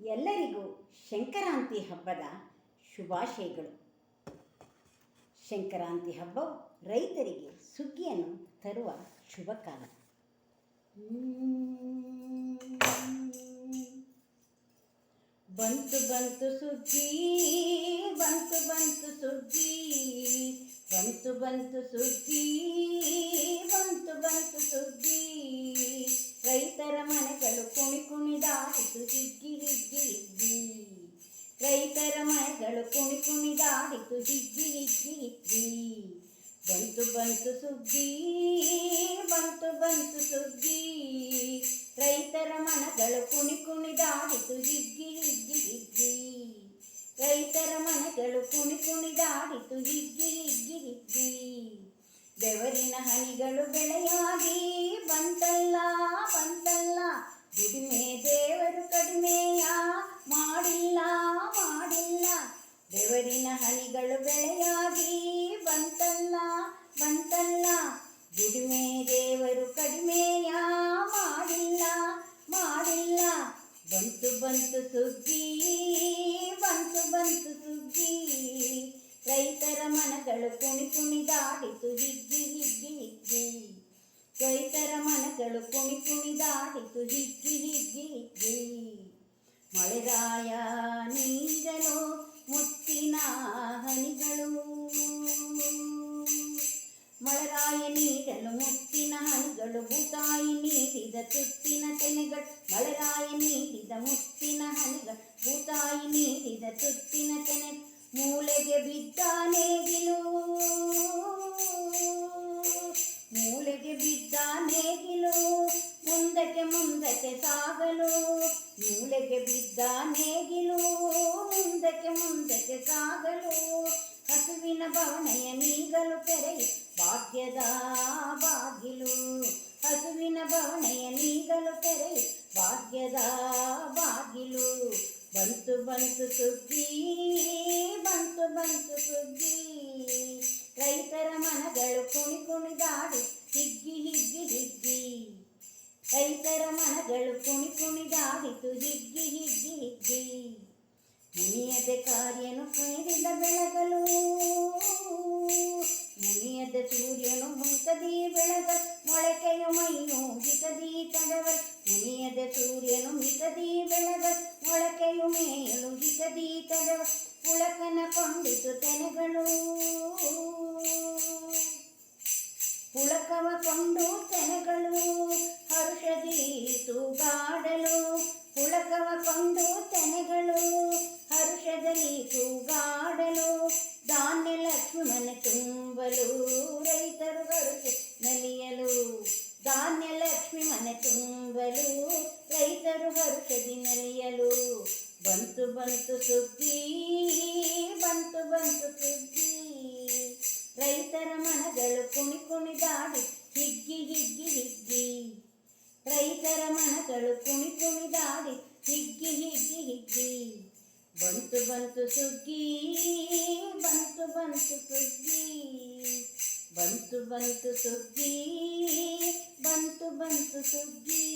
ಎಲ್ಲರಿಗೂ ಸಂಕ್ರಾಂತಿ ಹಬ್ಬದ ಶುಭಾಶಯಗಳು. ಸಂಕ್ರಾಂತಿ ಹಬ್ಬವು ರೈತರಿಗೆ ಸುಗ್ಗಿಯನ್ನು ತರುವ ಶುಭ ಕಾಲ. ಬಂತು ಬಂತು ಸುಗ್ಗಿ, ಬಂತು ಬಂತು ಸುಗ್ಗಿ, ಬಂತು ಬಂತು ಸುಗ್ಗಿ, ಬಂತು ಬಂತು ಸುಗ್ಗಿ. ರೈತರ ಮನೆಗಳು ಕುಣಿ ಕುಣಿದಾಡಿತು ಹಿಗ್ಗಿ ಹಿಗ್ಗಿ ಹಿಗ್ಗಿ. ರೈತರ ಮನೆಗಳು ಕುಣಿ ಕುಣಿದಾಡಿತು ಹಿಗ್ಗಿ ಹಿಗ್ಗಿ ಹಿಗ್ಗಿ. ಬಂತು ಬಂತು ಸುಗ್ಗಿ, ಬಂತು ಬಂತು ಸುಗ್ಗಿ. ರೈತರ ಮನಗಳು ಕುಣಿ ಕುಣಿದಾಡಿತು ಹಿಗ್ಗಿ ಹಿಗ್ಗಿ ಹಿಗ್ಗಿ. ರೈತರ ಮನೆಗಳು ಕುಣಿ ಕುಣಿದಾಡಿತು ಹಿಗ್ಗಿ ಹಿಗ್ಗಿ ಹಿಗ್ಗಿ. ಬೆವರಿನ ಹನಿಗಳು ಬೆಳೆಯಾಗಿ ಬಂತಲ್ಲ ಬಂತಲ್ಲ, ದುಡಿಮೆ ದೇವರು ಕಡಿಮೆಯ ಮಾಡಿಲ್ಲ ಮಾಡಿಲ್ಲ. ಬೆವರಿನ ಹನಿಗಳು ಬೆಳೆಯಾಗಿ ಬಂತಲ್ಲ ಬಂತಲ್ಲ, ದುಡಿಮೆ ದೇವರು ಕಡಿಮೆಯ ಮಾಡಿಲ್ಲ ಮಾಡಿಲ್ಲ. ಬಂತು ಬಂತು ಸುಗ್ಗಿ, ಬಂತು ಬಂತು ಸುಗ್ಗಿ. ರೈತರ ಮನಗಳು ಕುಣಿ ಕುಣಿದಾಡಿತು ಹಿಗ್ಗಿ ಹಿಗ್ಗಿ ಹಿಗ್ಗಿ. ರೈತರ ಮನಗಳು ಕುಣಿ ಕುಣಿದಾಡಿತು ಹಿಗ್ಗಿ ಹಿಗ್ಗಿ ಹಿಗ್ಗಿ. ಮಳೆರಾಯ ನೀರಲು ಮುತ್ತಿನ ಹನಿಗಳು, ಮಳೆರಾಯ ನೀಡಲು ಮುತ್ತಿನ ಹನಿಗಳು. ಭೂತಾಯಿ ನೀಡಿದ ತುತ್ತಿನ ತೆನೆಗಳು, ಮಳೆರಾಯ ನೀಡಿದ ಮುತ್ತಿನ ಹನಿಗಳು. ಭೂತಾಯಿ ನೀಡಿದ ತುತ್ತಿನ ತೆನೆ. ಮೂಲೆಗೆ ಬಿದ್ದ ನೇಗಿಲು, ಮೂಲೆಗೆ ಬಿದ್ದ ನೇಗಿಲು, ಮುಂದಕ್ಕೆ ಮುಂದಕ್ಕೆ ಸಾಗಲು. ಮೂಲೆಗೆ ಬಿದ್ದ ನೇಗಿಲು, ಮುಂದಕ್ಕೆ ಮುಂದಕ್ಕೆ ಸಾಗಲು. ಹಸುವಿನ ಬವಣೆಯ ನೀಗಲು ತೆರೆಯು ಭಾಗ್ಯದ ಬಾಗಿಲು. ಹಸುವಿನ ಬವಣೆಯ ನೀಗಲು ತೆರೆಯು ಭಾಗ್ಯದ ಬಾಗಿಲು. ಬಂತು ಬಂತು ಸುಗ್ಗಿ, ಬಂತು ಬಂತು ಸುಗ್ಗಿ. ರೈತರ ಮನಗಳು ಕುಣಿ ಕುಣಿದಾಡಿ ಹಿಗ್ಗಿ ಹಿಗ್ಗಿ ಹಿಗ್ಗಿ. ರೈತರ ಮನಗಳು ಕುಣಿ ಕುಣಿದಾಡಿತು ಹಿಗ್ಗಿ ಹಿಗ್ಗಿ ಹಿಗ್ಗಿ. ಮುನಿಯದೆ ಕಾರ್ಯನು ಕುಣಿದ ಬೆಳಗಲು, ಮುನಿಯದ ಸೂರ್ಯನು ಮುಗಿತದಿ ಬೆಳಗಲು. ಮೊಳಕೆಯು ಮೈನು ಹಿತದಿ ತಡವಲು, ಮುನಿಯದ ಸೂರ್ಯನು ಮಿತದಿ ಬೆಳಗಲು. ಮೊಳಕೆಯು ಮೇಲು ಹಿತದಿ ತಡವಲು. ಪುಳಕನ ಕೊಂಡಿತು ತೆನೆಗಳು, ಪುಳಕವ ಕೊಂಡು ತೆನೆಗಳು. ಹರುಷದಿ ತೂಗಾಡಲು, ಪುಳಕವ ಕೊಂಡು ತೆನೆಗಳು. ಹರುಷದಲ್ಲಿ ತೂಗಾಡಲು. ಧಾನ್ಯ ಲಕ್ಷ್ಮಿ ಮನೆ ತುಂಬಲು, ರೈತರು ಹರುಷ ನಲಿಯಲು. ಧಾನ್ಯ ಲಕ್ಷ್ಮಿ ಮನೆ ತುಂಬಲು, ರೈತರು ಹರುಷದಿ ನಲಿಯಲು. ಬಂತು ಬಂತು ಸುಗ್ಗಿ, ಬಂತು ಬಂತು ಸುಗ್ಗಿ. ರೈತರ ಮನಗಳು ಕುಣಿ ಕುಣಿದಾಡಿ ಹಿಗ್ಗಿ ಹಿಗ್ಗಿ ಹಿಗ್ಗಿ. ರೈತರ ಮನಗಳು ಕುಣಿ ಕುಣಿದಾಡಿ ಹಿಗ್ಗಿ ಹಿಗ್ಗಿ ಹಿಗ್ಗಿ. ಬಂತು ಬಂತು ಸುಗ್ಗಿ, ಬಂತು ಬಂತು ಸುಗ್ಗಿ. ಬಂತು ಬಂತು ಸುಗ್ಗಿ, ಬಂತು ಬಂತು ಸುಗ್ಗಿ.